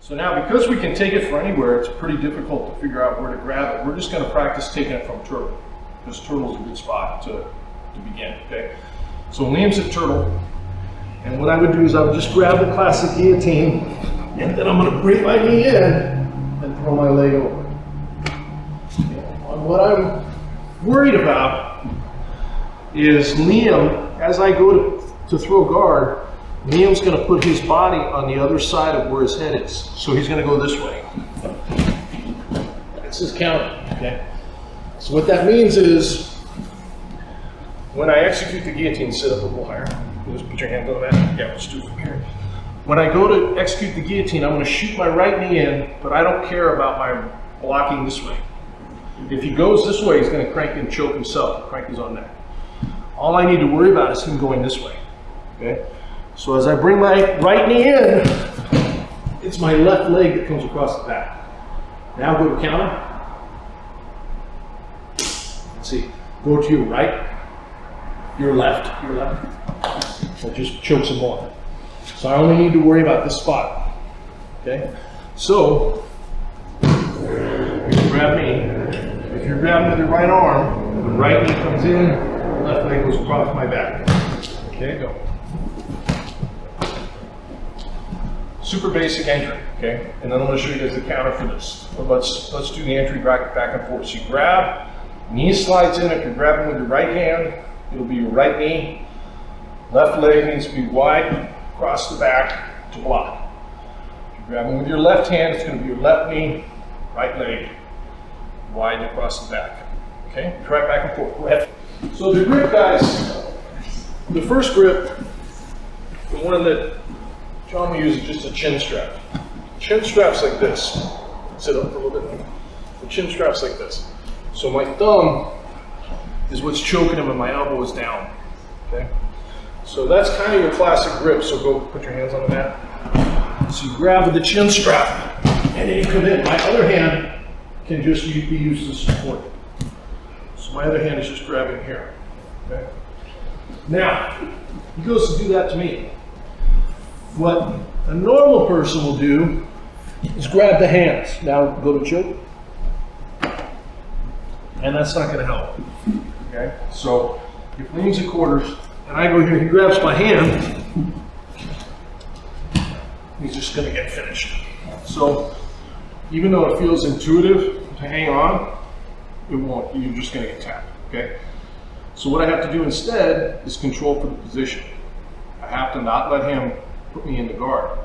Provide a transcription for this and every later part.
So now, because we can take it from anywhere, it's pretty difficult to figure out where to grab it. We're just going to practice taking it from turtle, because turtle's a good spot to begin, okay? So Liam's at turtle, and what I would do is I would just grab the classic guillotine, and then I'm going to bring my knee in and throw my leg over. And what I'm worried about is Liam, as I go to throw guard, Liam's going to put his body on the other side of where his head is. So he's going to go this way. That's his counter, okay? So what that means is, when I execute the guillotine, sit up a little higher. Just put your hands on that. Yeah, let's do it from here. When I go to execute the guillotine, I'm going to shoot my right knee in, but I don't care about my blocking this way. If he goes this way, he's going to crank and choke himself, crank his own neck. All I need to worry about is him going this way, okay? So as I bring my right knee in, it's my left leg that comes across the back. Now go to counter. Let's see, go to your right, your left. That just chokes him on. So I only need to worry about this spot, okay? So, you grab me. If you're grabbing with your right arm, the right knee comes in, the left leg goes across my back. Okay, go. Super basic entry, okay? And then I'm going to show you guys the counter for this. But let's do the entry back and forth. So you grab, knee slides in. If you're grabbing with your right hand, it'll be your right knee. Left leg needs to be wide across the back to block. If you're grabbing with your left hand, it's going to be your left knee, right leg, wide across the back. Okay? Try it back and forth. Go ahead. So the grip, guys, the first grip, the one that John will use is just a chin strap. Chin strap's like this. Sit up for a little bit. The chin strap's like this. So my thumb is what's choking him and my elbow is down. Okay? So that's kind of your classic grip. So go put your hands on the mat. So you grab with the chin strap and then you come in. My other hand can just be used as support. So my other hand is just grabbing here. Okay? Now, he goes to do that to me. What a normal person will do is grab the hands. Now go to choke. And that's not going to help. Okay? So if Liam's at quarters and I go here, he grabs my hand, he's just going to get finished. So even though it feels intuitive to hang on, it won't. You're just going to get tapped. Okay? So what I have to do instead is control for the position. I have to not let him put me in the guard.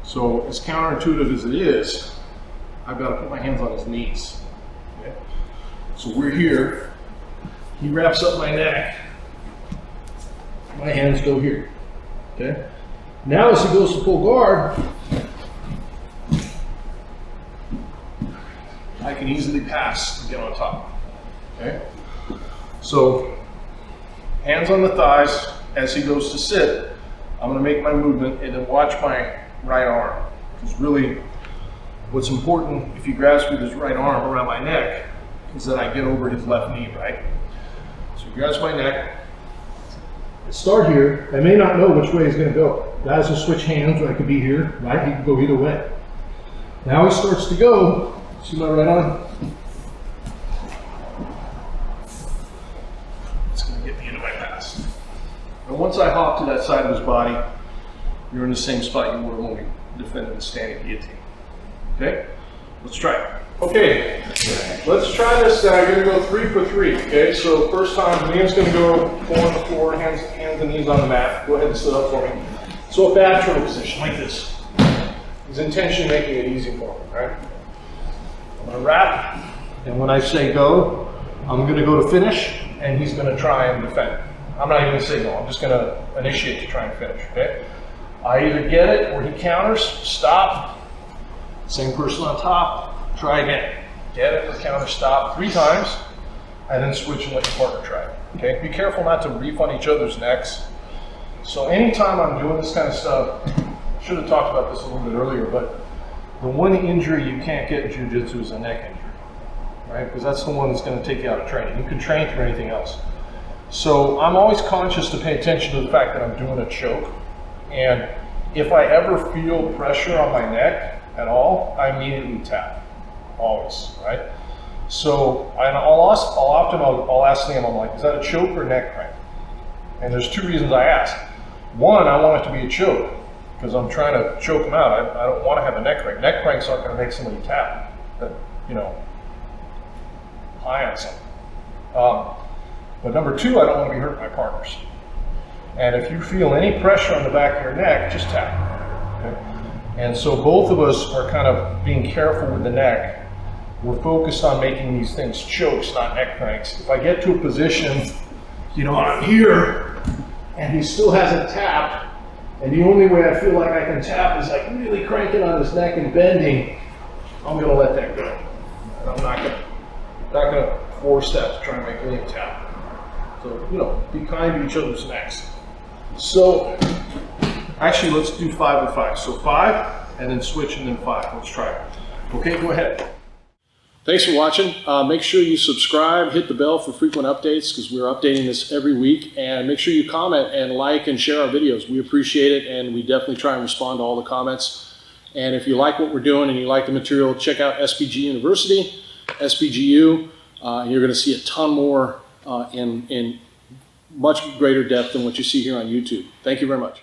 So as counterintuitive as it is, I've got to put my hands on his knees. Okay? So we're here. He wraps up my neck. My hands go here. Okay? Now as he goes to pull guard, I can easily pass and get on top. Okay? So hands on the thighs as he goes to sit. I'm going to make my movement and then watch my right arm. Because really, what's important if he grabs with his right arm around my neck is that I get over his left knee, right? So he grabs my neck. I start here. I may not know which way he's going to go. Guys will switch hands, or I could be here, right? He can go either way. Now he starts to go. See my right arm? It's going to get me into my pass. And once I hop to that side of his body, you're in the same spot you were when we defended the standing guillotine. Okay? Let's try it. Okay, let's try this. You're going to go 3 for 3. Okay, so first time, Liam's going to go 4 on the floor, hands and knees on the mat. Go ahead and sit up for me. So a bad turtle position, like this. His intention making it easy for me, right? I'm going to wrap, and when I say go, I'm going to go to finish, and he's going to try and defend. I'm not even going to say go, I'm just going to initiate to try and finish, okay? I either get it or he counters, stop, same person on top, try again. Get it, or counter, stop 3 times, and then switch and let your partner try it, okay? Be careful not to reef on each other's necks. So anytime I'm doing this kind of stuff, I should have talked about this a little bit earlier, but the one injury you can't get in jiu-jitsu is a neck injury, right? Because that's the one that's going to take you out of training. You can train through anything else. So I'm always conscious to pay attention to the fact that I'm doing a choke. And If I ever feel pressure on my neck at all, I immediately tap, always, right? So I'll ask them, I'm like, is that a choke or neck crank? And there's two reasons I ask. One, I want it to be a choke, because I'm trying to choke them out. I don't want to have a neck crank. Neck cranks aren't going to make somebody tap, high on something. But number two, I don't want to be hurting my partners. And if you feel any pressure on the back of your neck, just tap. Okay? And so both of us are kind of being careful with the neck. We're focused on making these things chokes, not neck cranks. If I get to a position, I'm here, and he still hasn't tapped, and the only way I feel like I can tap is like really cranking on his neck and bending, I'm going to let that go. And I'm not going to force that to try and make William tap. So, be kind to each other's necks. So, actually, let's do 5 and 5. So 5, and then switch, and then 5. Let's try it. Okay, go ahead. Thanks for watching. Make sure you subscribe, hit the bell for frequent updates, because we're updating this every week. And make sure you comment and like and share our videos. We appreciate it, and we definitely try and respond to all the comments. And if you like what we're doing and you like the material, check out SBG University, SBGU, and you're going to see a ton more in much greater depth than what you see here on YouTube. Thank you very much.